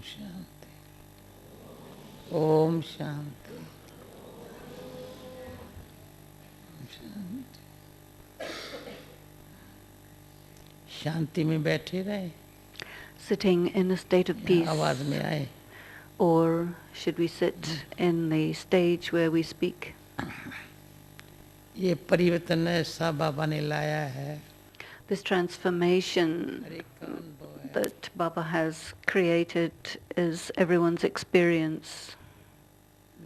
शांति ओम शांति शांति शांति में बैठे रहे sitting in a state of peace, आवाज में आए or should we sit in the stage where we speak? ये परिवर्तन ऐसा बाबा ने लाया है This transformation that Baba has created is everyone's experience.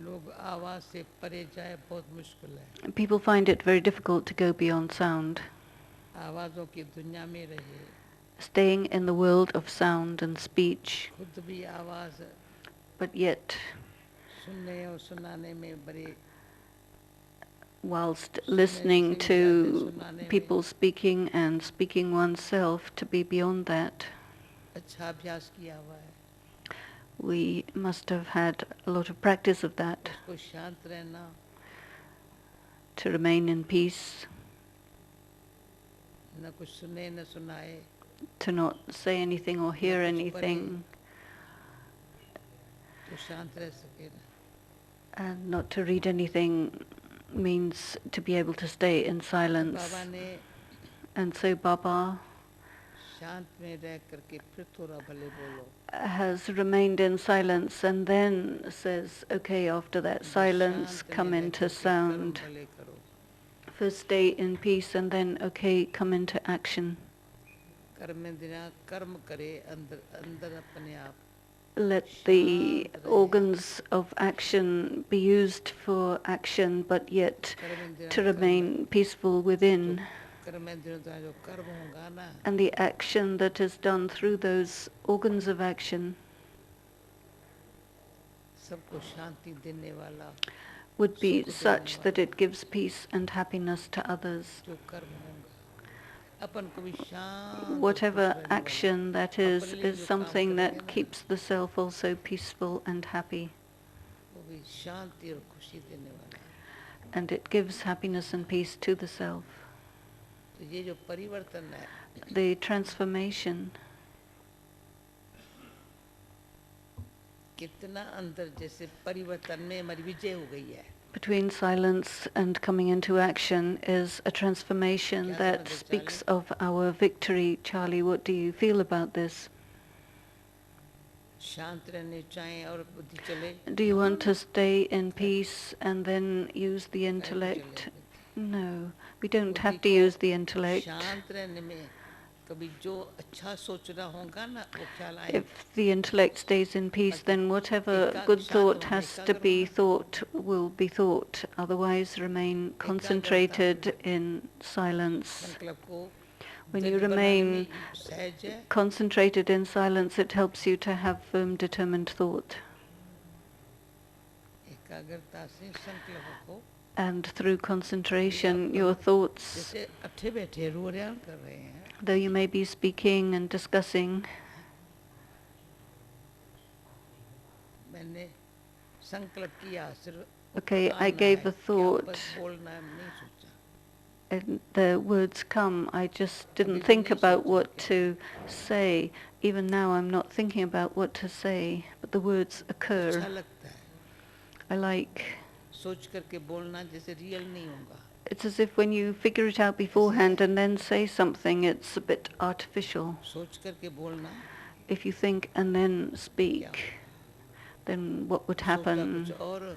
लोग आवाज से परे जाए बहुत मुश्किल है People find it very difficult to go beyond sound. आवाजों की दुनिया में रहे Staying in the world of sound and speech, खुद भी आवाज but yet, सुनने और सुनाने में बड़े whilst listening to people speaking and speaking oneself, to be beyond that, अच्छा अभ्यास किया हुआ है we must have had a lot of practice of that, उसको शांत रहना to remain in peace, न कुछ सुने न सुनाए to not say anything or hear anything, तो शांत रह सके ना and not to read anything means to be able to stay in silence. बाबा ने And so Baba शांत में रह करके फिर थोड़ा भले बोलो has remained in silence and then says, okay, after that silence, come into sound. भले करो First stay in peace and then, okay, come into action. कर्म दिना कर्म करे अंदर अंदर अपने आप Let the organs of action be used for action, but yet to remain peaceful within. कर्म दिनों तो जो कर्म होगा ना And the action that is done through those organs of action सबको शांति देने वाला would be such that it gives peace and happiness to others. जो कर्म होगा अपन को भी शांत Whatever action that is something that keeps the self also peaceful and happy. वो भी शांति और खुशी देने वाला And it gives happiness and peace to the self. तो ये जो परिवर्तन है The transformation, कितना अंदर जैसे परिवर्तन में हमारी विजय हो गई है between silence and coming into action, is a transformation that speaks of our victory. Charlie, what do you feel about this? शांत रहने चाहें और बुद्धि चले Do you want to stay in peace and then use the intellect? No, we don't have to use the intellect. शांत रहने में कभी जो अच्छा सोचना होगा ना वो ख्याल आए If the intellect stays in peace, then whatever good thought has to be thought will be thought. Otherwise, remain concentrated in silence. संकल्प को When you remain सहज है concentrated in silence, it helps you to have firm, determined thought. एकाग्रता से संकल्प को And through concentration, your thoughts, जैसे अठे बैठे रोरियां कर रहे हैं though you may be speaking and discussing, मैंने संकल्प किया सिर्फ okay, I gave a thought, बोलना है नहीं सोचा and the words come. I just didn't think about what to say. Even now, I'm not thinking about what to say, but the words अच्छा occur. लगता है I like. सोच करके बोलना जैसे रियल नहीं होगा It's as if when you figure it out beforehand and then say something, it's a bit artificial. सोच करके बोलना If you think and then speak, then what would सोचा happen? कुछ और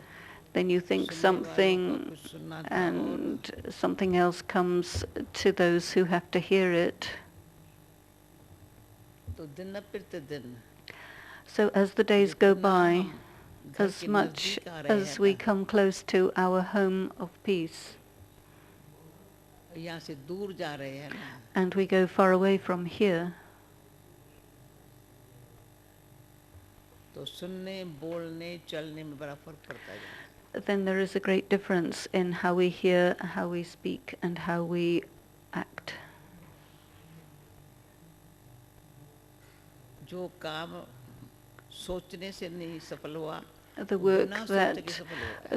Then you think सुनने वालों का something कुछ सुनना था और and something else comes to those who have to hear it. तो दिन न फिरते दिन So as the days go जितना by, हम घर as के much नजदीक आ रहे as हैं we ना, come close to our home of peace, यहाँ से दूर जा रहे हैं ना and we go far away from here, तो सुनने बोलने चलने में बड़ा फर्क पड़ता है then there is a great difference in how we hear, how we speak, and how we act. जो काम सोचने से नहीं सफल हुआ The work that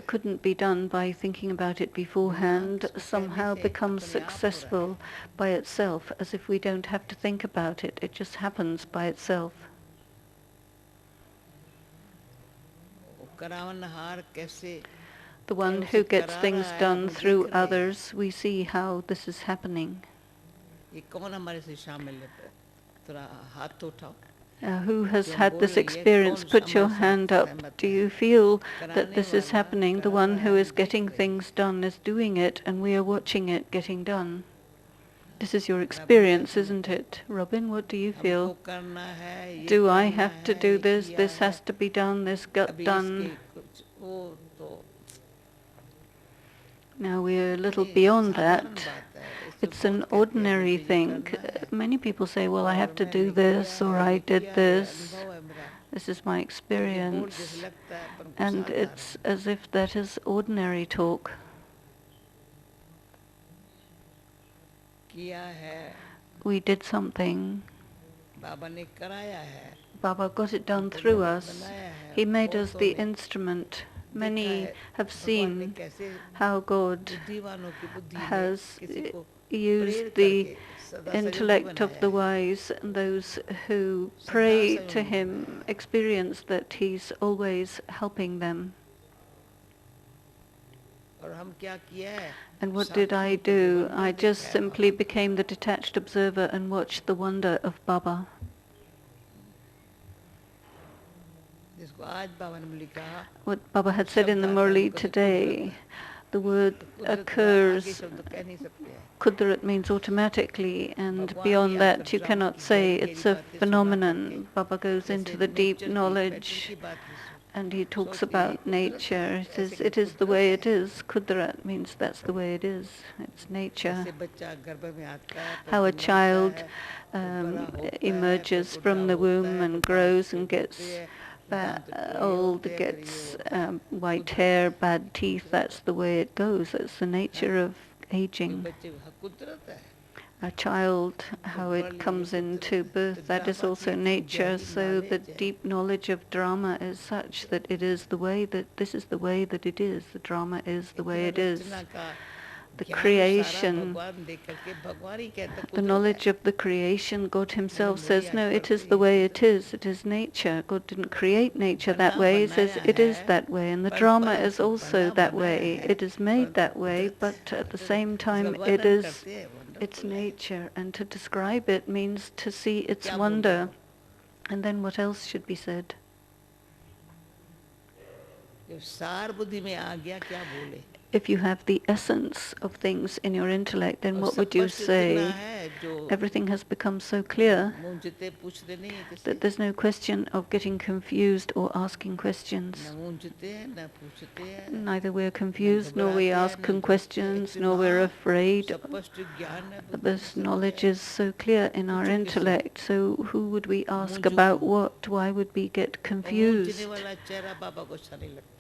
couldn't be done by thinking about it beforehand somehow becomes successful by itself, as if we don't have to think about it. It just happens by itself. करावनहार कैसे The one who gets things done through others, we see how this is happening. ये कौन हमारे से शामिल है? थोड़ा हाथ तो उठाओ. Who has had this experience? Put your hand up. Do you feel that this is happening? The one who is getting things done is doing it, and we are watching it getting done. This is your experience, isn't it? Robin, what do you feel? Do I have to do this? This has to be done, this got done. Now we're a little beyond that. It's an ordinary thing. Many people say, well, I have to do this, or I did this. This is my experience. And it's as if that is ordinary talk. We did something. Baba got it done through us. He made us the instrument. Many have seen how God has used the intellect of the wise, and those who pray to him experience that he's always helping them. And what did I do? I just simply became the detached observer and watched the wonder of Baba. What Baba had said in the Murli today, the word occurs, Kudrat means automatically, and beyond that you cannot say. It's a phenomenon. Baba goes into the deep knowledge and he talks about nature. He says, it is the way it is. Kudrat means that's the way it is. It's nature. How a child emerges from the womb and grows and gets old, gets white hair, bad teeth. That's the way it goes. That's the nature of aging. A child, how it comes into birth, that is also nature. So the deep knowledge of drama is such that it is the way that, this is the way that it is. The drama is the way it is. The creation, the knowledge of the creation, God himself says, no, it is the way it is. It is nature. God didn't create nature that way. He says it is that way. And the drama is also that way. It is made that way, but at the same time it is its nature. And to describe it means to see its wonder. And then what else should be said? If you have the essence of things in your intellect, then what would you say? Everything has become so clear that there's no question of getting confused or asking questions. Neither we're confused, nor we ask questions, nor we're afraid. This knowledge is so clear in our intellect, so who would we ask about what? Why would we get confused?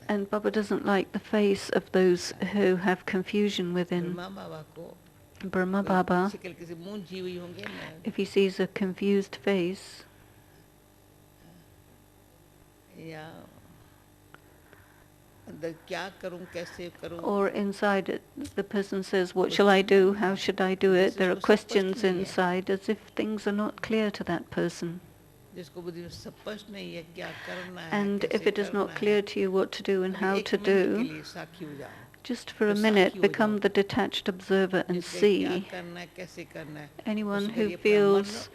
And Baba doesn't like the face of those who have confusion within. Brahma Baba, if he sees a confused face, or inside it, the person says, what shall I do? How should I do it? There are questions inside as if things are not clear to that person. And if it is not clear to you what to do and how to do, just for a minute become the detached observer and see. Anyone who feels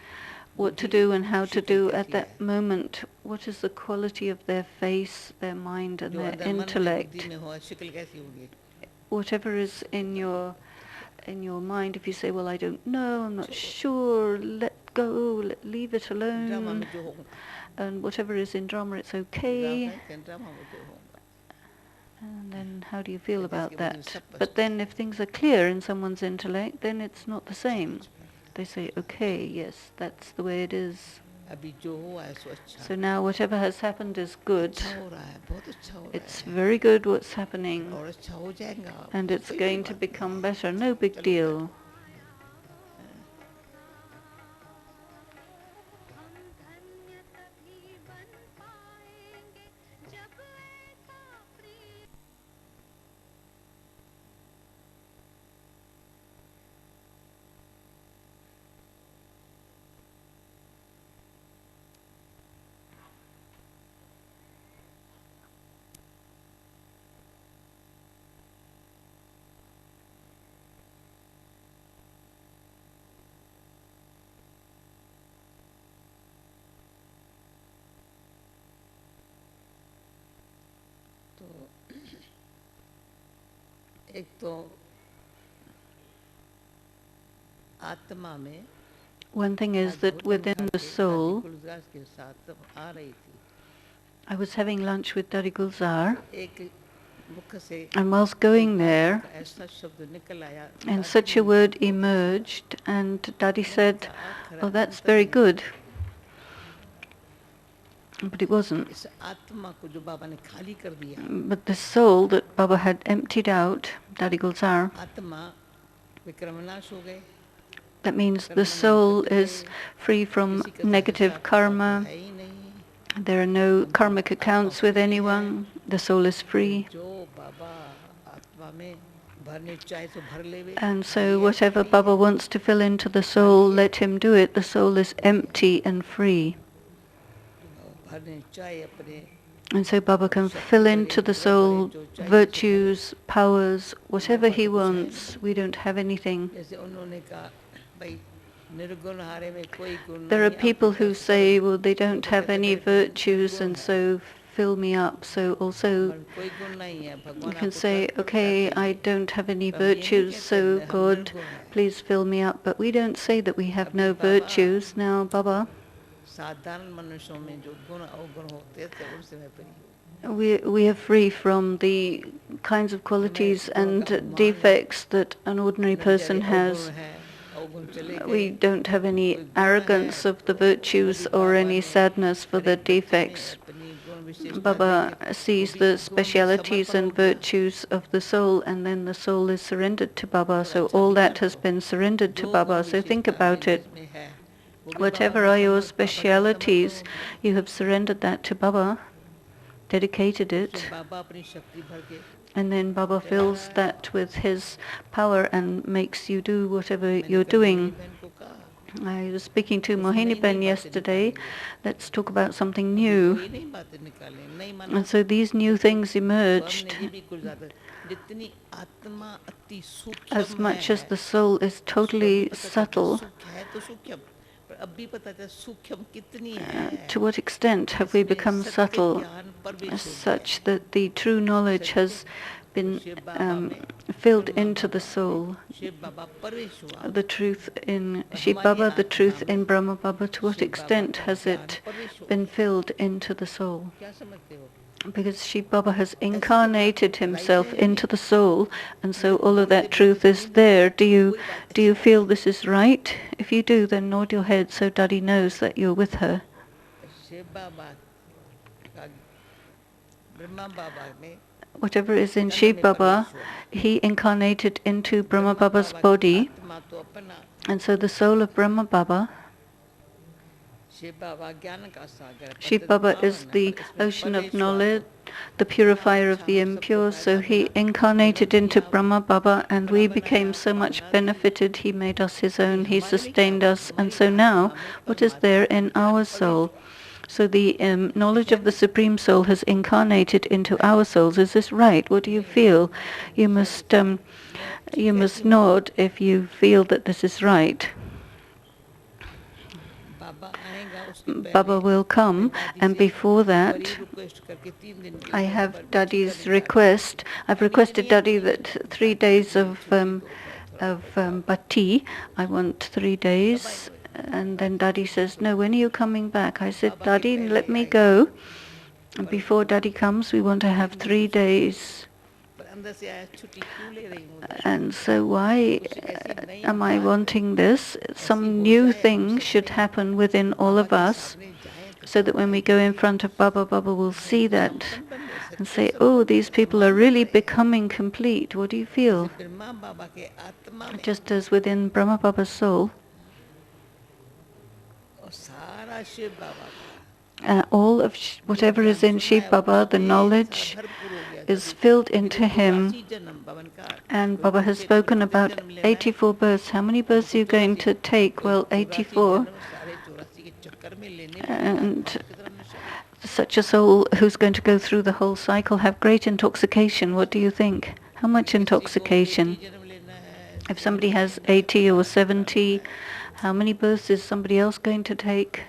what to do and how to do at that moment, what is the quality of their face, their mind and their intellect? Whatever is in your mind, if you say, well, I don't know, I'm not sure, let go, leave it alone, and whatever is in drama, it's okay. And then how do you feel about that? But then if things are clear in someone's intellect, then it's not the same. They say, okay, yes, that's the way it is. So now whatever has happened is good. It's very good what's happening. And it's going to become better. No big deal. एक तो आत्मा में One thing is that भोजन within खा the के दादी soul, गुलजार के साथ आ रही थी, I was having lunch with Dadi Gulzar, एक मुख से and whilst going there, का ऐसा शब्द निकल आया, and दादी such ने a word कहा, emerged, and Dadi मैंने said, कहा, "खरा "Oh, that's अंतर very नहीं good," है। but it wasn't. इस आत्मा को जो बाबा ने खाली कर दिया, But the soul that Baba had emptied out, Dadi Gulzar, आत्मा विक्रमनाश हो गए, that means the कर्म नहीं soul करते is गए, free from किसी का negative हिसाब किताब तो karma. है ही नहीं, There are no हम karmic आत्मा accounts with फ्री है, anyone. The soul is तो free. जो बाबा आत्मा में भरने चाहे तो भर लेवे, And खाली so है, whatever खाली Baba है, wants to fill into the soul, let him do it. The soul is empty and free. भरने चाहे अपने And so Baba can शक्ति fill करे, into the बल करे, soul जो चाहिए सो करे। virtues, powers, whatever हमारे he पास तो कुछ है wants. We don't have anything. नहीं। जैसे उन्होंने कहा, भाई निर्गुण हारे में कोई गुण There are नहीं, आप people कृपया who से say, करो। well, they तो don't वो have कहते any मेरे पे virtues, निर्गुण and है, so fill me up. So also हमारे कोई गुण नहीं है, you भगवान can आपको say, ट्रांसफर okay, I चाहिए। don't have any अब ये नहीं virtues, कहते so हम God, निर्गुण हैं। please fill me up. But we don't say that we have अभी no बाबा virtues. Now, Baba, साधारण मनुष्यों में जो गुण अवगुण होते थे उनसे मैं परी हूँ। we are free from the kinds of qualities and defects that an ordinary person has. We don't have any arrogance of the virtues or any sadness for the defects. Baba sees the specialities and virtues of the soul, and then the soul is surrendered to Baba. So all that has been surrendered to Baba. So think about it. Whatever are your specialities, you have surrendered that to Baba, dedicated it, and then Baba fills that with his power and makes you do whatever you're doing. I was speaking to Mohini Ben yesterday. Let's talk about something new. And so these new things emerged. As much as the soul is totally subtle, to what extent have we become subtle, such that the true knowledge has been filled into the soul? The truth in Shiv Baba, the truth in Brahma Baba, to what extent has it been filled into the soul? Because Shiv Baba has incarnated himself into the soul, and so all of that truth is there. Do you feel this is right? If you do, then nod your head so Dadi knows that you're with her. Whatever is in Shiv Baba, he incarnated into Brahma Baba's body, and so the soul of Brahma Baba, Shiv Baba is the ocean of knowledge, the purifier of the impure, so he incarnated into Brahma Baba, and we became so much benefited. He made us his own, he sustained us, and so now what is there in our soul? So the knowledge of the Supreme Soul has incarnated into our souls. Is this right? What do you feel? You must nod if you feel that this is right. Baba will come, and before that, I have Dadi's request. I've requested Dadi that 3 days of bhakti. I want 3 days. And then Dadi says, no, when are you coming back? I said, Dadi, let me go. And before Dadi comes, we want to have 3 days. And so why am I wanting this? Some new thing should happen within all of us, so that when we go in front of Baba, Baba will see that and say, oh, these people are really becoming complete. What do you feel? Just as within Brahma Baba's soul, all of whatever is in Shiv Baba, the knowledge, is filled into him. And Baba has spoken about 84 births. How many births are you going to take? Well, 84. And such a soul who's going to go through the whole cycle have great intoxication. What do you think? How much intoxication? If somebody has 80 or 70, how many births is somebody else going to take?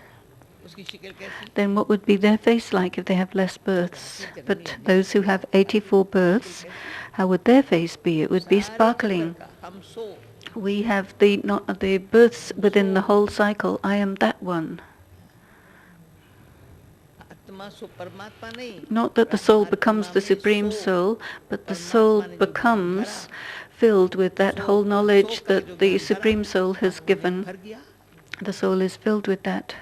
then what would be their face like if they have less births? But those who have 84 births, how would their face be? It would be sparkling. We have the births within the whole cycle. I am that one. Not that the soul becomes the Supreme Soul, but the soul becomes filled with that whole knowledge that the Supreme Soul has given. The soul is filled with that.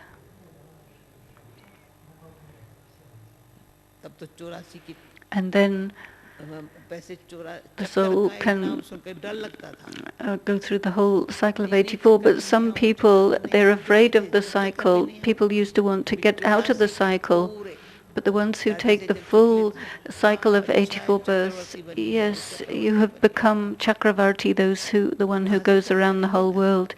And then the soul can go through the whole cycle of 84, but some people, they're afraid of the cycle. People used to want to get out of the cycle, but the ones who take the full cycle of 84 births, yes, you have become Chakravarti, the one who goes around the whole world.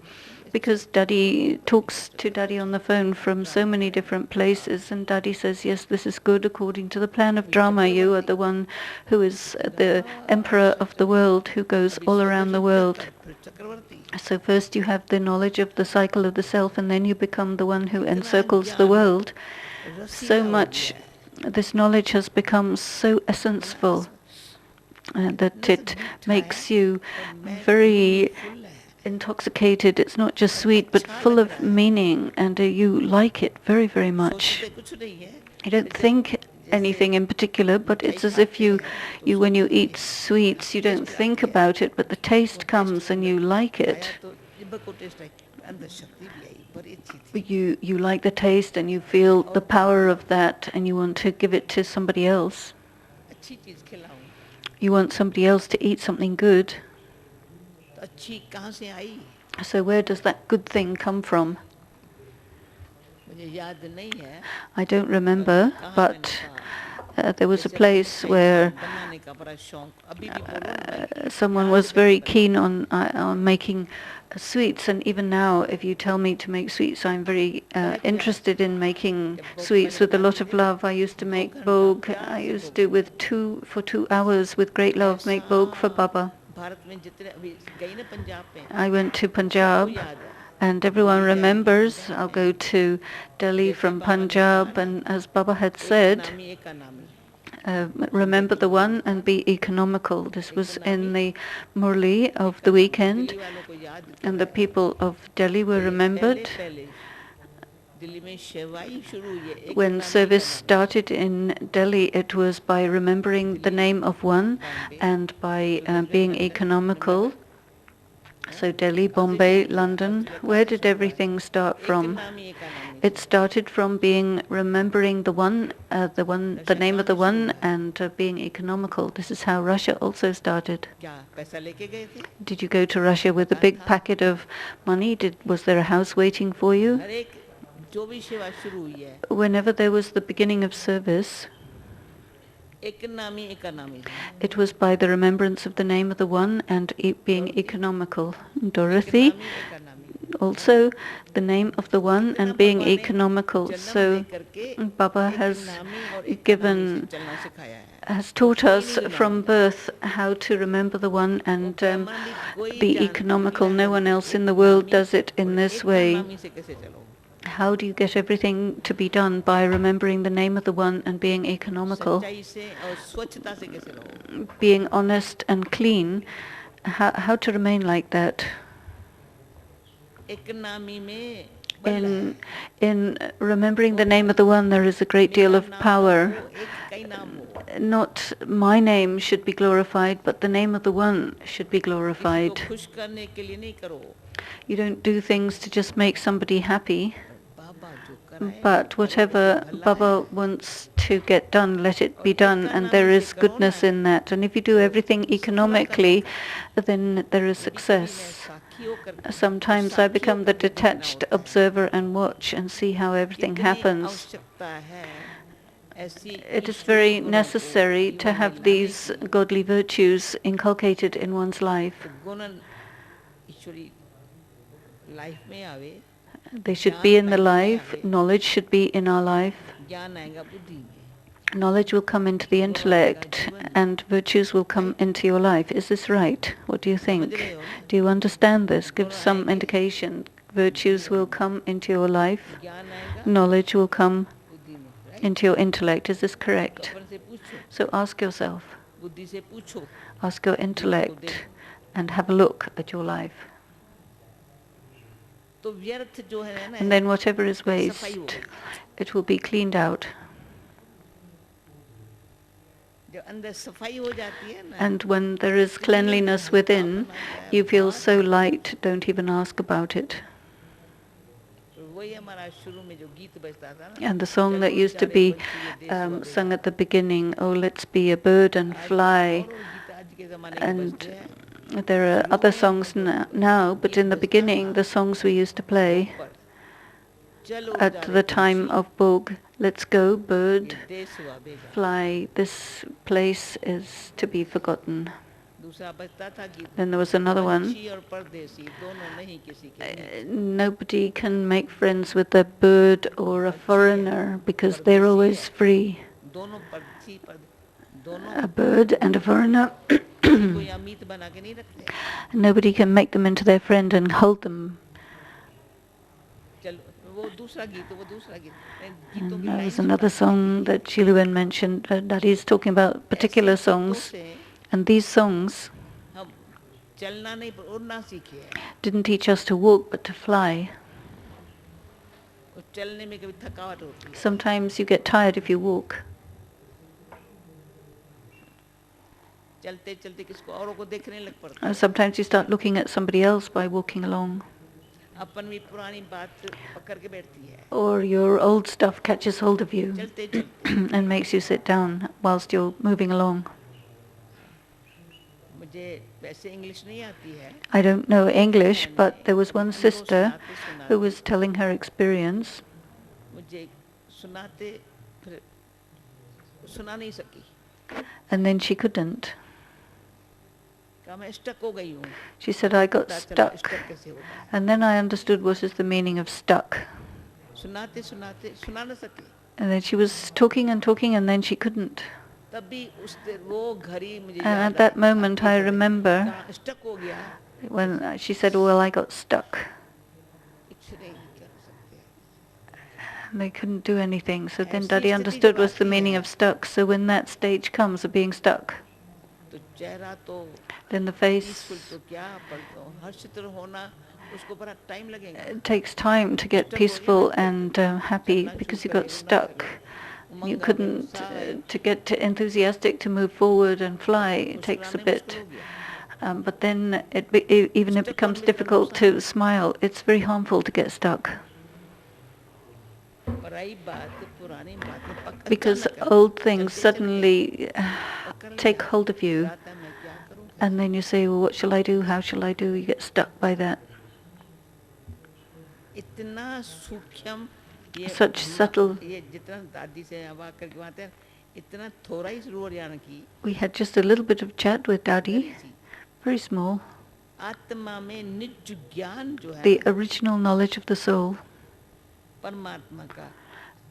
Because Dadi talks to Dadi on the phone from so many different places, and Dadi says, yes, this is good according to the plan of drama. You are the one who is the emperor of the world, who goes all around the world. So first you have the knowledge of the cycle of the self, and then you become the one who encircles the world. So much, this knowledge has become so essence-full that it makes you very intoxicated. It's not just sweet, but full of meaning, and you like it very, very much. You don't think anything in particular, but it's as if you when you eat sweets, you don't think about it, but the taste comes and you like it. You like the taste and you feel the power of that, and you want to give it to somebody else. You want somebody else to eat something good. So where does that good thing come from? I don't remember, but there was a place where someone was very keen on making sweets, and even now, if you tell me to make sweets, I'm very interested in making sweets with a lot of love. I used to make bhog. I used to, for 2 hours, with great love, make bhog for Baba. I went to Punjab, and everyone remembers. I'll go to Delhi from Punjab, and as Baba had said, remember the one and be economical. This was in the Murli of the weekend, and the people of Delhi were remembered. When service started in Delhi, it was by remembering the name of one and by being economical. So Delhi, Bombay, London, where did everything start from? It started from remembering the name of the one, and being economical. This is how Russia also started. Did you go to Russia with a big packet of money? Was there a house waiting for you? Whenever there was the beginning of service, it was by the remembrance of the name of the one and being economical. Dorothy, also the name of the one and being economical. So Baba has taught us from birth how to remember the one and be economical. No one else in the world does it in this way. How do you get everything to be done? By remembering the name of the one and being economical, being honest and clean. How to remain like that? In remembering the name of the one, there is a great deal of power. Not my name should be glorified, but the name of the one should be glorified. You don't do things to just make somebody happy, but whatever Baba wants to get done, let it be done, and there is goodness in that. And if you do everything economically, then there is success. Sometimes I become the detached observer and watch and see how everything happens. It is very necessary to have these godly virtues inculcated in one's life. They should be in the life. Knowledge should be in our life. Knowledge will come into the intellect, and virtues will come into your life. Is this right? What do you think? Do you understand this? Give some indication. virtues will come into your life, ज्ञान आएगा, knowledge will come बुद्धि में, right? into your intellect. Is this तो correct? अपन से पूछो, So ask yourself, बुद्धि से पूछो, ask your जीवन को intellect, देखो. and have a look at your life. तो व्यर्थ जो है ना, And then whatever is उसकी सफाई हो waste, गई. it will be cleaned out. जब अंदर सफाई हो जाती है ना, And when there is cleanliness within, you feel so light, don't even ask about it. तो वही हमारा शुरू में जो गीत बजता था ना, And the song that चलो used to चारे be पंछी ये देश हुआ sung Vega. at the beginning, oh, let's be a bird and आज fly. और गीत आज के ज़माने के And बजते हैं. there are शुरू other में songs जो now, but गीत in the बजता beginning, था, the songs we used to play ऊपर, चलो at चारे the time पंछी, of Bog, let's go, bird, ये देश हुआ बेगा. fly, this place is to be forgotten. दूसरा बजता था गीत, Then there was another one. पंछी और परदेसी दोनों नहीं किसी के नहीं. Nobody can make friends with a bird or a foreigner because they're always free. दोनों पंछी दोनों A bird and a foreigner, को या मीत बना के नहीं रखते. nobody can make them into their friend and hold them. चलो वो दूसरा गीत, वो दूसरा गीत. गीतों And की there line was another song that Shiluan mentioned, that he's talking about particular songs. And these songs हम चलना नहीं उड़ना सीखे हैं. didn't teach us to walk but to fly. और चलने में कभी थकावट होती है. Sometimes you get tired if you walk. चलते चलते किसको औरों को देखने लग पड़ता है. Sometimes you start looking at somebody else by walking along. अपन भी पुरानी बात पकड़ के बैठती है. Or your old stuff catches hold of you चलते चलते and makes you sit down whilst you're moving along. मुझे वैसे इंग्लिश नहीं आती है. I don't know English, but there was one sister who was telling her experience. मुझे सुनाते फिर सुना नहीं सकी. And then she couldn't. कहा मैं स्टक हो गई हूँ. She said, I got पता चला stuck. स्टक कैसे होता है. And then I understood what is the meaning of stuck. सुनाते सुनाते सुना न सकी. And then she was talking and then she couldn't. तभी उस वो घड़ी मुझे And याद at that I. moment I आती है, remember कहा स्टक हो गया. when she said, well, I got stuck. कुछ नहीं कर सकते. And they couldn't do anything. So then ऐसी Daddy स्थिति understood जब what's the आती meaning है, of stuck. So when that stage comes of being stuck, तो चेहरा तो then the पीसफुल face, तो क्या पर तो हर्षित होना उसको बड़ा टाइम लगेगा. it takes time to get peaceful and happy because you got stuck. You couldn't, to get enthusiastic to move forward and fly, it takes a bit. But then even it becomes difficult to smile. It's very harmful to get stuck. पराई बात पुरानी बात Because old things suddenly take hold of you. मैं क्या करूं. And then you say, well, what shall I do? How shall I do? You get stuck by that. इतना सूक्ष्म ये Such subtle. ये जितना दादी से हवा करके आते हैं इतना थोड़ा ही शुरू हो जाना की. We had just a little bit of chat with Daddy, very small. आत्मा में निज ज्ञान जो है The original knowledge of the soul परमात्मा का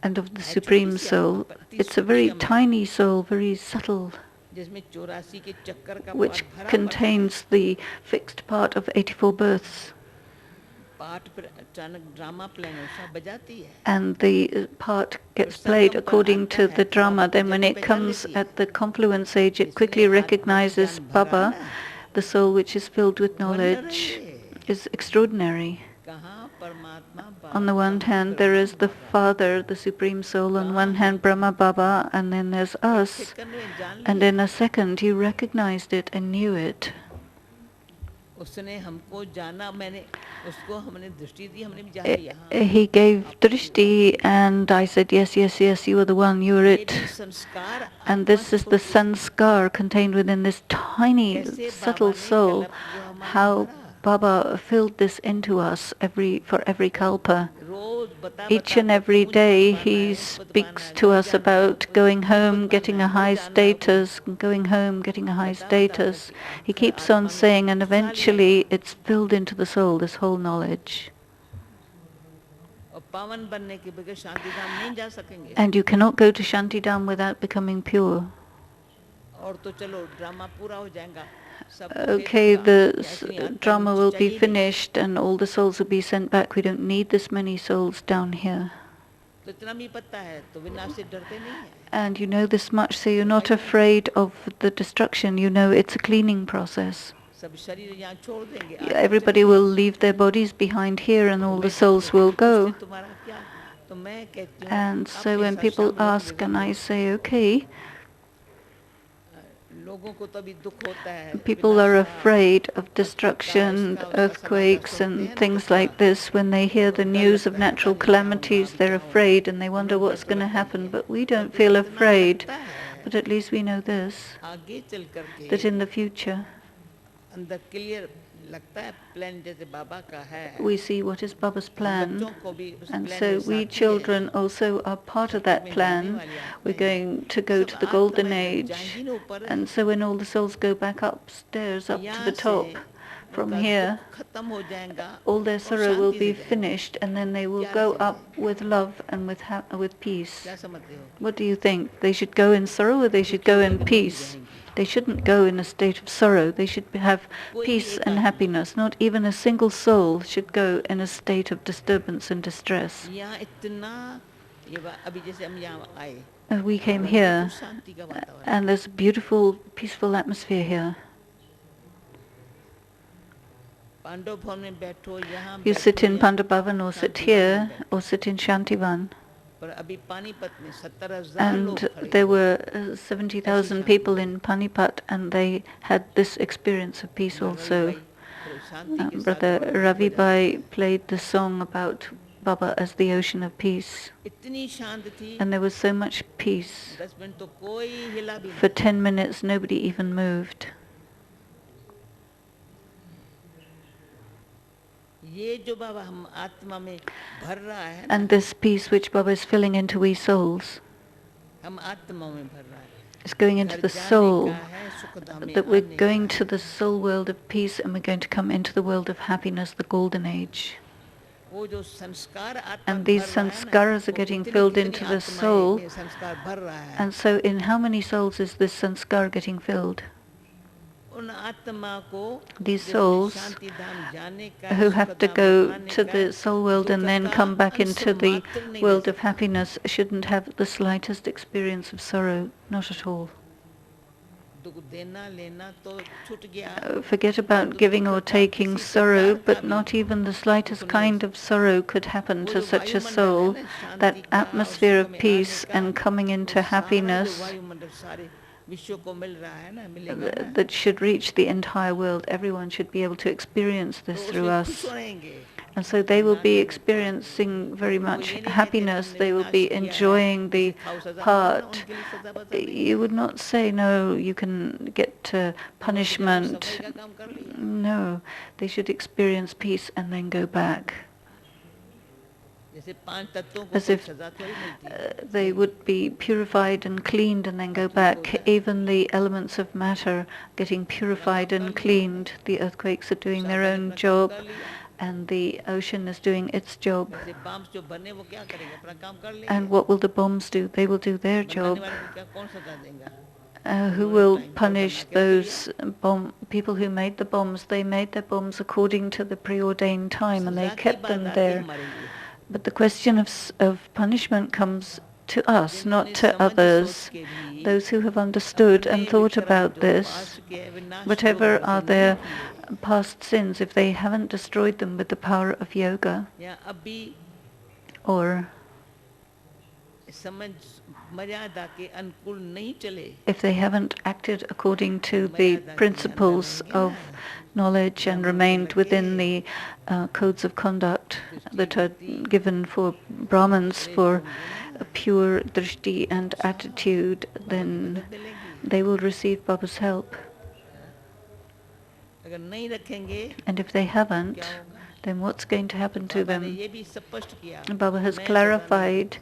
and of the Supreme Soul. It's a very tiny soul, very subtle, जिसमें 84 के चक्कर का which पाठ भरा contains the fixed part of 84 births. पाठ पर अचानक ड्रामा प्लान ऐसा बजाती है. And the part gets played according to the drama. Then when it comes at the confluence age, it quickly recognizes Baba, the soul which is filled with knowledge, is extraordinary. कहाँ परमात्मा On the one hand, there is the Father, the Supreme Soul, on one hand Brahma Baba, and then there's us. Second में जान And in a second, you recognized it and knew it. उसने हमको जाना. मैंने उसको हमने दृष्टि दी. हमने भी जान लिया. He gave drishti, and I said, yes, yes, yes, you are the one, you are it. संस्कार And this is the sanskar contained within this tiny, subtle soul, how Baba filled this into us for every kalpa. रोज बता Each and every day he speaks to us about going home, getting a high status, going home, getting a high status. He keeps on saying, and eventually it's filled into the soul, this whole knowledge. और पावन बनने के बगैर शांति धाम नहीं जा सकेंगे. And you cannot go to Shantidham without becoming pure. और तो चलो ड्रामा पूरा हो जाएगा. okay, the drama will be finished and all the souls will be sent back. We don't need this many souls down here. तो इतना भी पता है तो विनाश से डरते नहीं है. And you know this much, so you're not afraid of the destruction. You know it's a cleaning process. सब शरीर यहाँ छोड़ देंगे. Everybody will leave their bodies behind here and all the souls will go. तुम्हारा क्या? तो मैं कहती हूँ. And so when people ask and I say, okay, लोगों को तभी दुख होता है. people are afraid of destruction, earthquakes and things like this. When they hear the news of natural calamities, they're afraid and they wonder what's going to happen. But we don't feel afraid. But at least we know this, आगे चल करके that in the future अंदर clear लगता है plan जैसे बाबा का है. we see what is Baba's plan. बच्चों को भी उस And प्लान so में we साथ ही है. children also are part of that plan. We're going to go to the golden age. And so when all the souls go back upstairs, up to the top, from here, खत्म हो जाएगा. all their और sorrow will Shanti be से जाएंगे. finished, and then they will go up with love and with peace. क्या समझते हो? What do you think? They should go in sorrow or they should go in peace? They shouldn't go in a state of sorrow. They should have peace and happiness. Not even a single soul should go in a state of disturbance and distress. यहाँ इतना अभी जैसे हम यहाँ आए. We came here, शांति का वातावरण. and there's a beautiful, peaceful atmosphere here. Pandav भवन में बैठो यहाँ. You sit in Pandabhavan or sit here or sit in Shantivan. पर अभी पानीपत में 70,000 लोग And खड़े. there were 70,000 people in Panipat, and they had this experience of peace also. शांति के साथ Brother Ravi Bhai played the song about Baba as the ocean of peace. इतनी शांत थी. And there was so much peace. 10 minute तो कोई हिला भी For नहीं. 10 minutes, nobody even moved. ये जो बाबा हम आत्मा में भर रहा है. And this peace which Baba is filling into we souls हम आत्मा में भर रहा है. is going into the घर जाने soul, का है, सुखधाम में that we're आने going का to the soul world of peace and we're going to come into the world of happiness, the golden age. है. वो जो संस्कार आत्मा And में these भर रहा है ना, sanskaras are वो getting कितनी- filled कितनी into the आत्माएं soul. में संस्कार भर रहा है. And so in how many souls is this sanskar getting filled? उन आत्मा को These जिसने souls शांति धाम जाने का, who have to Sukhdham go में आने to का, the soul world and then दुख का come back अंश into the मात्र नहीं world ले of happiness shouldn't have the slightest experience of sorrow, not at all. दुख देना लेना तो छूट गया. Forget about giving or taking sorrow, but not even the slightest kind of sorrow could happen to such a soul. That atmosphere of peace and coming into happiness विश्व को मिल रहा है ना, मिलेगा ना. that should reach the entire world. Everyone should be able to experience this तो through उसमें us. खुश रहेंगे. And so they will be experiencing very much happiness. They will be enjoying the part. You would not say, no, you can get punishment. सफाई का काम कर लिया. No, they should experience peace and then go back. जैसे 5 तत्वों को As कोई if सजा थोड़ी मिलती है. they would be purified and cleaned and then go back. Even the elements of matter getting purified and cleaned. The earthquakes are doing their own job and the ocean is doing its job. जैसे bombs जो बने वो क्या करेंगे, अपना काम कर लेंगे. And what will the bombs do? They will do their बनाने job. वाले को क्या कौन सजा देगा. Who will punish those people who made the bombs? They made their bombs according to the preordained time and they सजा की kept बात them आती है there. हमारे लिए. But the question of punishment comes to us, not to others. Those who have understood and thought about this, whatever are their past sins, if they haven't destroyed them with the power of yoga, या अभी or समझ मर्यादा के अनुकूल नहीं चले, if they haven't acted according to the principles of knowledge and remained within the codes of conduct that are given for Brahmins for a pure drishti and attitude, then they will receive Baba's help. अगर नहीं रखेंगे And if they haven't, then what's going to happen to बाबा ने them? ये भी स्पष्ट किया. And Baba has मैं सजा नहीं clarified,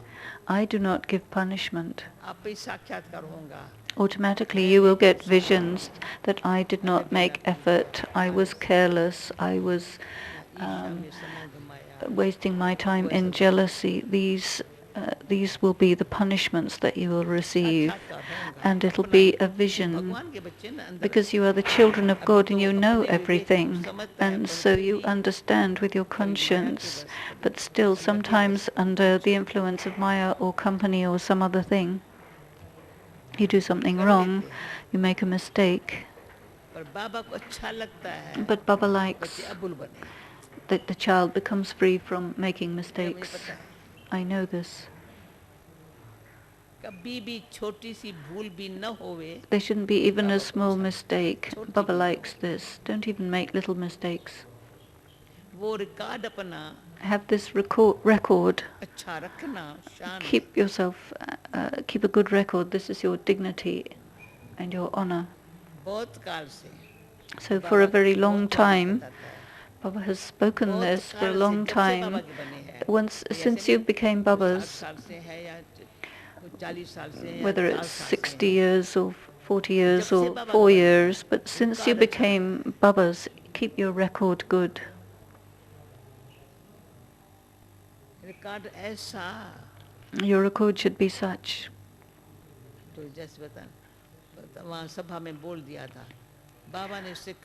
I do not give punishment. दूंगा. आप ही साक्षात्कार होगा. Automatically you will get visions that I did not make effort, I was careless, I was ईर्ष्या में समय गमाया. wasting my time in jealousy. These these will be the punishments that you will receive, and it'll be a vision, because you are the children of God and you know everything, and so you understand with your conscience, but still sometimes under the influence of Maya or company or some other thing, you do something wrong, you make a mistake, but Baba likes that the child becomes free from making mistakes. I know this. There shouldn't be even a small mistake. Baba likes this. Don't even make little mistakes. Have this record. Keep yourself, keep a good record. This is your dignity and your honor. So for a very long time, Baba has spoken this for a long time. Once, since you became Babas, whether it's 60 years or 40 years or 4 years, but since you became Babas, keep your record good. Your record should be such.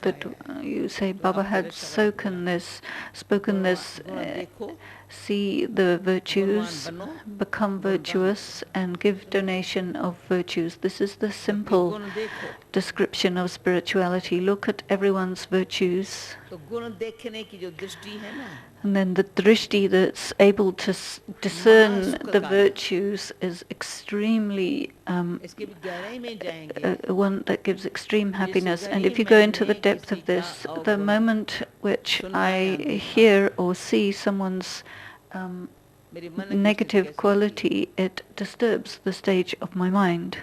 That you say Baba had spoken this, see the virtues, become virtuous and give donation of virtues. This is the simple description of spirituality. Look at everyone's virtues. And then the drishti that's able to discern the virtues is extremely one that gives extreme happiness. And if you go into the depth of this, the moment which I hear or see someone's negative quality, it disturbs the stage of my mind.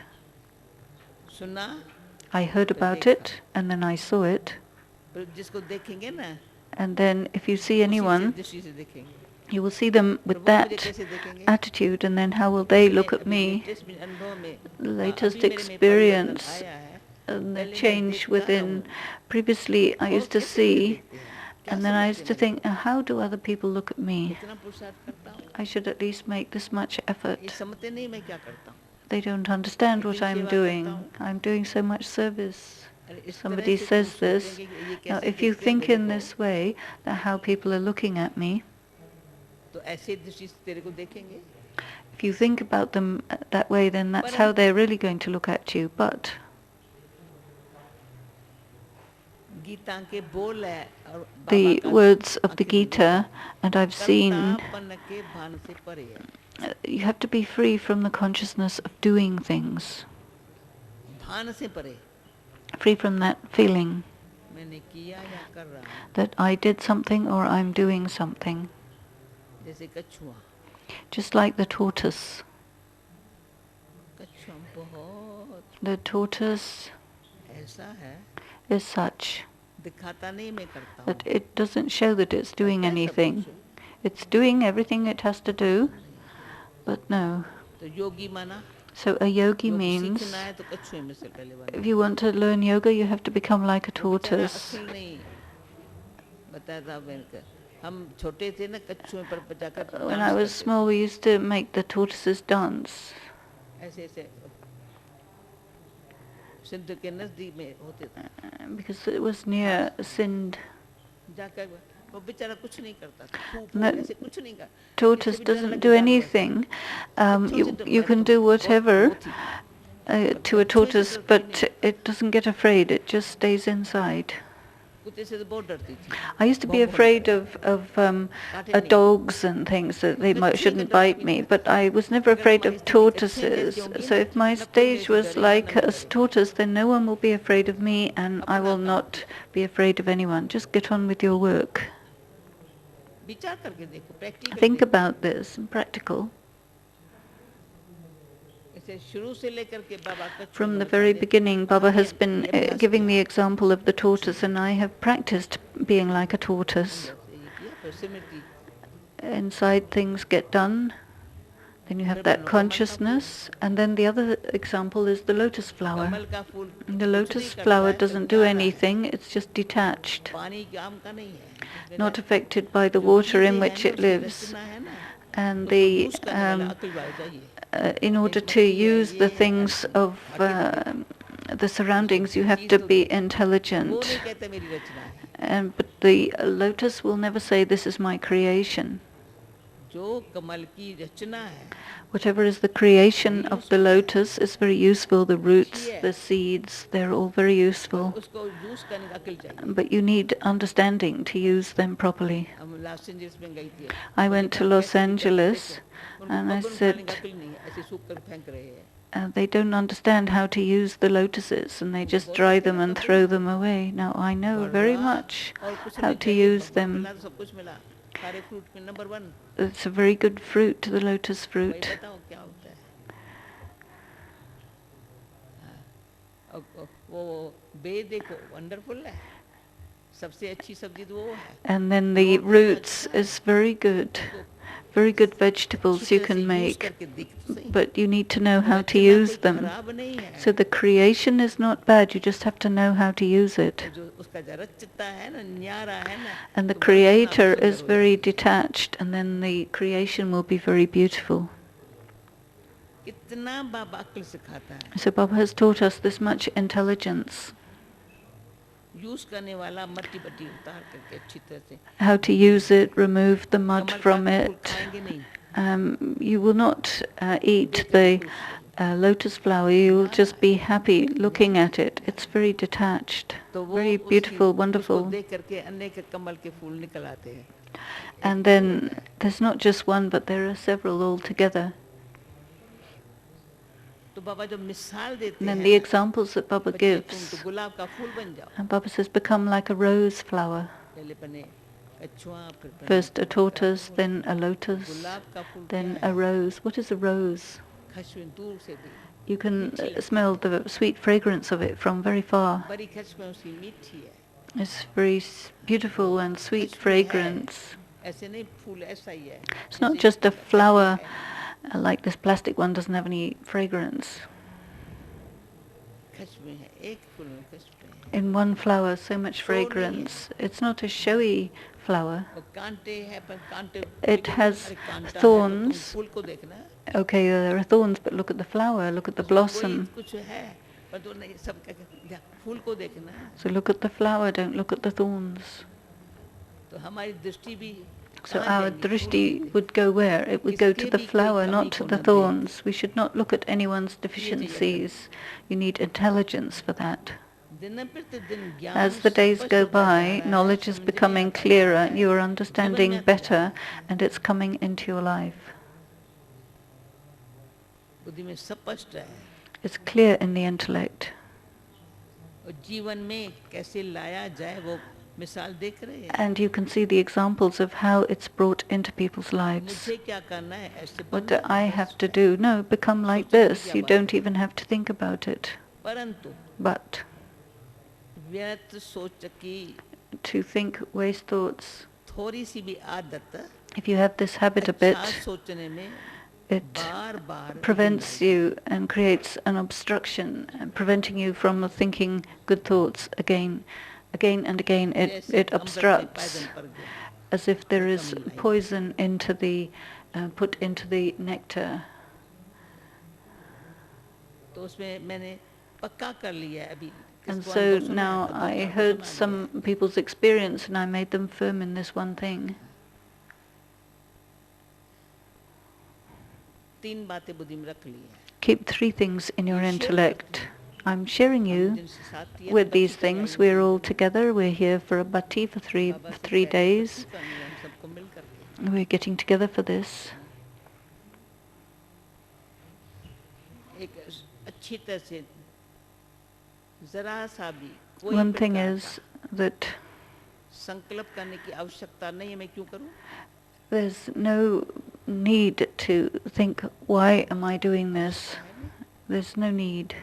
I heard about it and then I saw it. And then if you see anyone, you will see them with that attitude, and then how will they look at me? Latest experience, and the change within. Previously I used to see, and then I used to think, how do other people look at me? I should at least make this much effort. They don't understand what I'm doing. I'm doing so much service. Somebody says this. Now, if you think in this way, that how people are looking at me, if you think about them that way, then that's how they're really going to look at you. But the words of the Gita, and I've seen, you have to be free from the consciousness of doing things. Free from that feeling that I did something or I'm doing something. Just like the tortoise. The tortoise is such that it doesn't show that it's doing anything. It's doing everything it has to do, but no. So a yogi means, if you want to learn yoga, you have to become like a tortoise. When I was small, we used to make the tortoises dance. Because it was near Sindh. That tortoise doesn't do anything. You can do whatever to a tortoise, but it doesn't get afraid. It just stays inside. I used to be afraid of dogs and things, that they shouldn't bite me, but I was never afraid of tortoises. So if my stage was like a tortoise, then no one will be afraid of me, and I will not be afraid of anyone. Just get on with your work. Think about this, and practical. From the very beginning, Baba has been giving the example of the tortoise, and I have practiced being like a tortoise. Inside things get done, then you have that consciousness, and then the other example is the lotus flower. The lotus flower doesn't do anything, it's just detached, not affected by the water in which it lives. And उसको use करने वाला the अक्ल वाला चाहिए. in order एक to मक्खी है, use ये the है, things of the surroundings, you have to be वो intelligent. नहीं कहता मेरी रचना है. And but the lotus will never say, "This is my creation." जो कमल की रचना है, Whatever is the creation very of the useful है. lotus is very useful. The अच्छी roots, है. the seeds, they're all very बस useful. उसको use करने का अक्ल चाहिए. But you need understanding to use them properly. हम लॉस एंजल्स में गई थी. I मुझे went to कहा, Los कैसे विचार करते Angeles थे? and उनको I बबन उठाने said, का अक्ल नहीं है, ऐसे सूख कर फेंक रहे हैं. they don't understand how to use the lotuses and they मुझे just बहुत dry अच्छा them and लगता throw था. them away. Now I know और very वाह, much और कुछ how नहीं to चाहिए, use भगवान them. मिला तो सब कुछ मिला. सारे फ्रूट में number 1. It's a very good fruit, the lotus वही fruit. बताओ क्या होता है. वो बेर देखो, वंडरफुल है. सबसे अच्छी सब्जी तो वो है. And then the रोटी तो roots अच्छा है. is very good. उसको Very good अच्छी vegetables you तरह से can यूज make, करके देख तो सही. but you need to know how to Rachna use कोई them. खराब नहीं है. So the creation is not bad, you just have to know how to use it. और जो उसका जो रचता है ना, न्यारा है ना, And the तो बड़ा रचना creator सुंदर is हो very जाती है. detached, and then the creation will be very beautiful. कितना बाबा अक्ल सिखाता है. So Baba has taught us this much intelligence. Use करने वाला मट्टी बट्टी उतार करके अच्छी तरह से. How to use it, remove the mud Kamal from का फूल it. खाएंगे नहीं. You will not eat the lotus flower, you will just be happy looking at it. It's very detached, तो वो very उसकी beautiful, उसको wonderful. देख करके अनेक कमल के फूल निकल आते हैं. And then there's not just one, but there are several all together. तो बाबा जो मिसाल देते And then हैं the ना, examples that Baba बच्चे तुम gives, तो गुलाब का फूल बन जाओ. and Baba says, become like a rose flower. पहले बने कछुआ, फिर बने First a गुलाब का tortoise, fool. then a lotus, गुलाब का फूल क्या then है? a rose. What is a rose? खुशबू दूर से भी You can मीठी लगती smell है. the sweet fragrance of it from very far. बड़ी खुशबू उसकी मीठी है. It's very beautiful and sweet खुशबू है. fragrance. ऐसे नहीं, फूल ऐसा ही है. It's not जैसे just a कच्चा flower है. like this plastic one doesn't have any fragrance. खुशबू है, एक फूल में खुशबू है. In one flower, so much Show नहीं है. fragrance. It's not a showy flower. और कांटे हैं, पर कांटे It निकल- has अरे कांटा है तो तुम thorns. फूल को देखना. Okay, there are thorns, but look at the flower, look at the उसमें blossom. कोई कुछ है, पर तो नहीं, सब क्या फूल को देखना. So look at the flower, don't look at the thorns. तो हमारी दृष्टि भी So कहाँ our जाएगी? फूल drishti की. would go where? It would go to इसके the भी कोई flower, कमी not to को the न दे. thorns. We should not look at anyone's deficiencies. You need intelligence for that. दिन प्रतिदिन ज्ञान As the days स्पष्ट go होता जा by, रहा है, knowledge is समझ में becoming आता जा clearer, रहा है, you are जीवन में understanding आता जा better, रहा है. and it's coming into your life. बुद्धि में स्पष्ट है. It's clear in the intellect. और जीवन में कैसे लाया जाए वो मिसाल देख रहे हैं. And you can see the examples of how it's brought into people's lives. मुझे क्या करना है, ऐसे What बनना do I है, have बस to है. do? No, become like सोचने की this. क्या You बात don't है. even have to think about it. परंतु But व्यर्थ सोच की to think waste thoughts, थोड़ी सी भी आदत if you have this habit a अच्छा bit, सोचने में it bar bar prevents you and creates an obstruction, preventing you from thinking good thoughts again and again. It obstructs, as if there is poison into the put into the nectar. तो उसमें मैंने पक्का कर लिया है अभी. And किसको so अनुभव सुना है, now तो I दूसरा को heard सुना some दिया. people's experience and I made them firm in this one thing. 3 बातें बुद्धि में रख ली है. Keep 3 things in your You share intellect. I'm sharing हम you जिनसे साथ किया, with तो these बच्ची things. चलाई We're हुई. all together. We're here for a bhatti for three बाबा से 3 बैठ के days. बच्ची करनी है, हम सबको मिल करके. We're getting together for this. एक अच्छी तरह से जरा सा भी कोई One thing प्रकार is that का संकल्प करने की आवश्यकता नहीं है. मैं क्यों करूं? there's no need to think, why am I doing this? There's no need.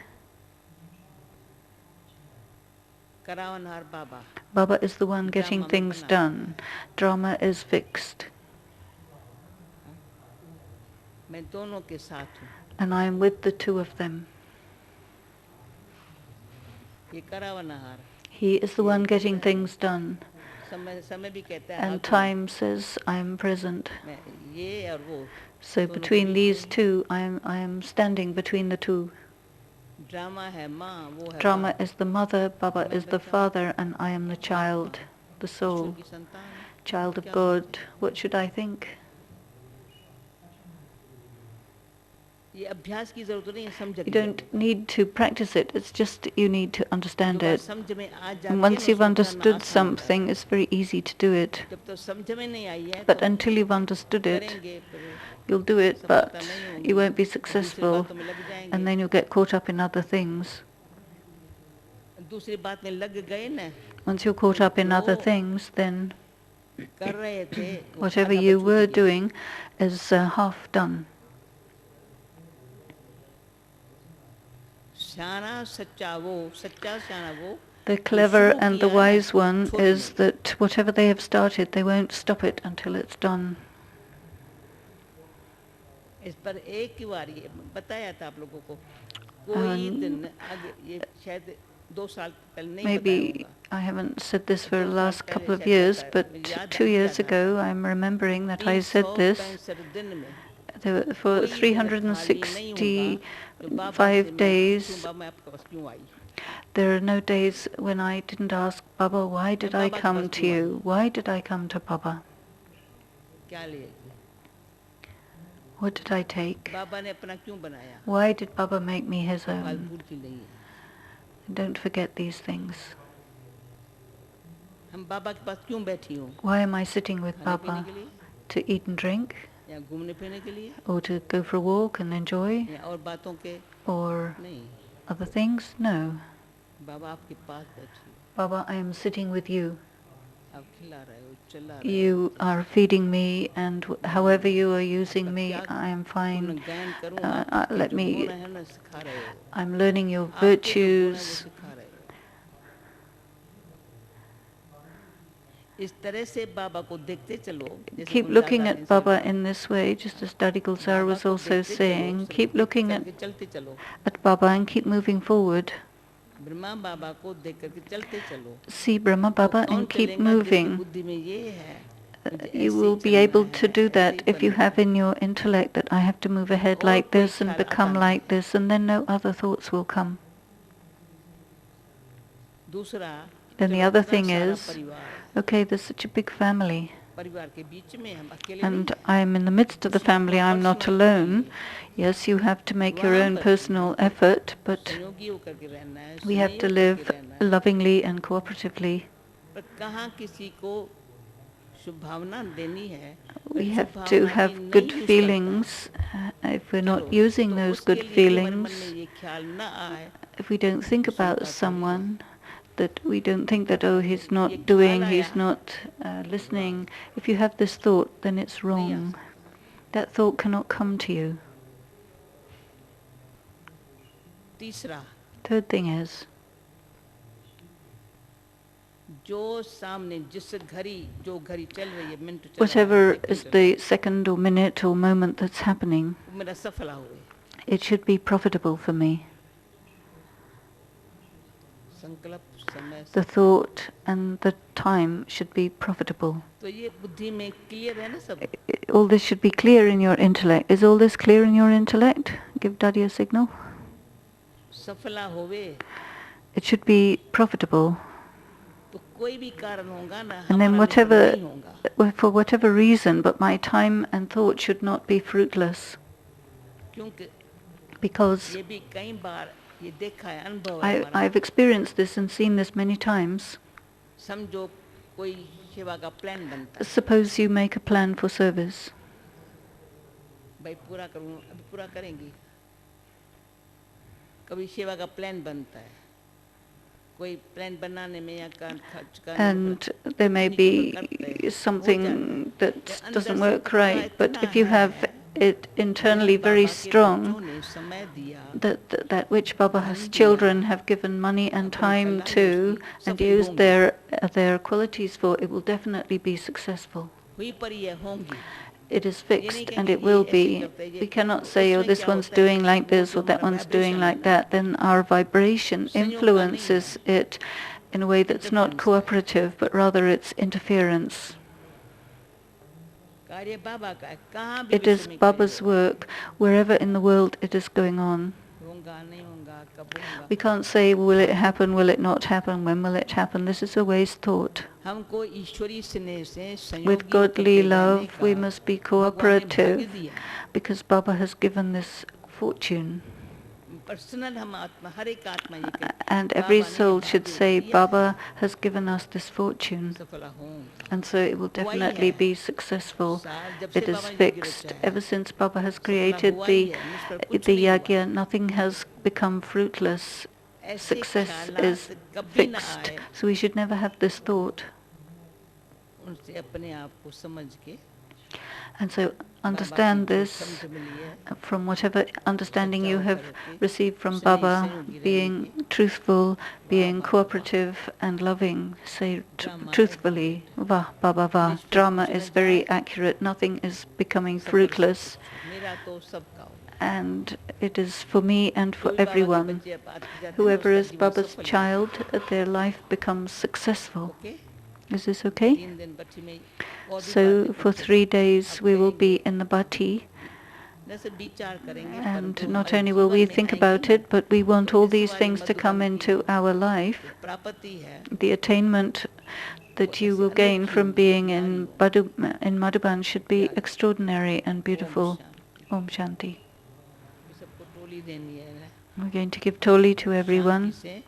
करावनहार Baba. Baba is the one getting Drama things mein done. Drama is fixed. मैं दोनों के साथ हूँ. And I am with the 2 of them. ये करावनहार He is the one getting things done. समय भी कहता है And अब time says, I am present. मैं ये और वो So दोनों के between बीच these में two, I am standing between the two. Drama है माँ वो है Drama बाप is the mother, Baba मैं is the बच्चा father, and I am the आत्मा child, the ईश्वर soul, की संतान child of क्या God. सोचे What should I think? ये अभ्यास की जरूरत नहीं है समझ You लिया don't need to practice it, it's just you need to जो understand बात it. समझ में आ And जाती है once ना you've उसको करना understood आसान हो जाता something, है it's very easy to do it. जब तक समझ में नहीं आई है But तो until you've understood it, करेंगे फिर you'll do it, सफलता but नहीं you होगी won't be दूसरी successful, बातों में लग and जाएंगे then you'll get caught up in other things. दूसरी बात में लग गए ना Once you're caught तो up in other जो things, then कर रहे थे वो whatever आधा you बछूट were गया doing is half done. शाना सच्चा वो सच्चा शाना वो The जो clever शुरू and the किया है ना wise one छोड़े is नहीं that whatever they have started, they won't stop it until it's done. इस पर एक ही बार ये बताया था आप लोगों को कोई दिन आगे ये शायद 2 साल पहले नहीं बताया Maybe होगा I haven't said this for the 2 साल last पहले couple of शायद years, बताया था but मुझे याद 2 अभी years याद आ ago रहा I'm remembering that I है said this. 365 दिन में For कोई दिन खाली नहीं होगा जो बाबा से 365 मैं days, पूछूं बाबा मैं आपके पास क्यों आई there are no days when I didn't ask Baba, why did I बाबा के come पास to क्यों आई you? Why did I come to Baba? क्या लिए What did I take? बाबा ने अपना क्यों बनाया Why did Baba make me his बात own? भूलती नहीं है Don't forget these things. हम बाबा के पास क्यों बैठी हूँ Why am I sitting with खाने पीने Baba? के लिए To eat and drink? या घूमने फिरने के लिए Or to go for a walk and enjoy? या और बातों के Or नहीं other things? No. बाबा आपके पास बैठी Baba, I am sitting with you. आप खिला रहे हो चला रहे हो You are feeding me, and however you are using me, I am fine. गुणगान करूं आपके Let जो me, गुण है ना सिखा रहे हो I'm learning your आपके जो गुण है वो virtues. सिखा रहे हो इस तरह से बाबा को देखते चलो जैसे Keep Gurudas looking Das at ने Baba सिखाया। in this way, just as Dadi Gulzar Baba was को also देखते चलो, saying. सब Keep देख looking करके चलते चलो at Baba and keep moving forward. Brahma बाबा को देख करके चलते चलो See Brahma तो Baba कौन and keep चलेगा जिसकी moving. बुद्धि में ये है मुझे You ऐसे ही will be चलना able to है do ऐसे that ही if you बनना have है in your intellect that I have to move ahead और like कोई this and ख्याल आता become नहीं like है this, and then no other thoughts will come. दूसरा Then the चलो other इतना thing सारा is, परिवार okay, there's such a big family, परिवार के बीच में हम अकेले नहीं and I am in the midst of the उसमें family, अपना I'm not personal alone. Yes, you have to make your वहाँ own पर personal हमको effort, but संयोगी होकर के रहना है we have to स्नेह live करके रहना है lovingly and cooperatively. पर कहाँ किसी को शुभ भावना देनी है We शुभ have भावना to की have नहीं good यूज करता feelings. If we're चलो not using तो those उसके good लिए भी हमारे मन में feelings, ये ख्याल न आए if we don't think तो about शंका थोड़ी है someone, that we don't think that, oh, he's ये not ख्याल doing, आया he's not listening. If you have this thought, then it's नहीं आ wrong. सकता That thought cannot come to you. तीसरा Third thing is, जो सामने जिस घड़ी जो घड़ी चल रही है मिनट चल रहा है whatever सेकंड is चल रहा the second or minute or moment that's happening, है वो मेरा सफला हुए it should be profitable for me. संकल्प समय The thought and the time should be profitable. तो ये बुद्धि में क्लियर है ना सब All this should be clear in your intellect. Is all this clear in your intellect? Give Daddy a signal. सफला होवे It should be profitable. तो कोई भी कारण होगा ना And then हमारा निफल नहीं होगा for whatever reason, but my time and thought should not be fruitless. क्योंकि Because ये भी कई बार ये देखा है अनुभव है हमारा I've experienced this and seen this many times. समझो कोई सेवा का प्लान बनता है Suppose you make a plan for service. भाई पूरा करूँ अभी पूरा करेंगी कभी सेवा का प्लान बनता है कोई प्लान बनाने में या खर्च करने में And there may be something that doesn't work right, but if you have it internally very strong, that which Baba has children have given money and time to and used their qualities for, it will definitely be successful. हुई पर ये होंगी It is fixed and it will be. We cannot say, oh, this one's doing like this or that one's doing like that. Then our vibration influences it, in a way that's not cooperative, but rather it's interference. कार्य बाबा का है, कहाँ भी It is विश्व में कार्य Baba's होगा। work wherever in the world it is going on. होगा नहीं होगा कब होगा। We can't say, will it happen, will it not happen, when will it happen? This is a waste thought. हमको ईश्वरीय स्नेह से संयोगी With होकर godly के रहने love, का we must be भगवान ने भाग्य cooperative दिया। because Baba has given this fortune. Personal हम आत्मा हर एक आत्मा ये कहती And है, every बाबा ने soul ये should भाग्य say, दिया Baba has given us this fortune. है, सफल हों। And so it will हुआ ही definitely है। be successful. साल जब से It is बाबा ने यज्ञ fixed. रचा है, Ever since Baba has सफल created हुआ ही है, निष्फल कुछ the नहीं हुआ। yagya, nothing has become fruitless. ऐसे Success ख्यालात is कभी ना fixed. आए, So we should never have this thought. उनसे अपने आप को समझ के And so बाबा understand की जो this समझ मिली है, from whatever understanding you सच्चा have होकर के, received from स्नेही Baba, संयोगी रहने being की, truthful, being वाह, cooperative and loving. Say drama truthfully, Vah, Baba, Vah. निष्फल Drama कुछ is न very जाए, accurate. Nothing is becoming सफल fruitless. सब कुछ। मेरा तो सबका हो। And it is for me and जो for भी बाबा के everyone. बच्चे अब आते जाते हैं ना, Whoever उसका is जीवन Baba's सफल है। child, their life becomes successful. Okay? Is this okay? 3 दिन बच्ची में और भी So बातें for कुछ 3 days आप we will कहेंगे, be in the bhatti. जैसे विचार करेंगे, And परंतु not हमारे only will we जीवन में think आएंगी about ना, it, but we want तो all इस these वाली things to come Madhuban into की our life. जो प्राप्ति है, The attainment that वो you ऐसे will gain अनोखी from हो, being प्यारी हो। in Madhuban should be प्यारी। extraordinary and Om beautiful. Shanti. Om Shanti. ये सबको टोली देनी है, We're going to give Toli to Shanti everyone. से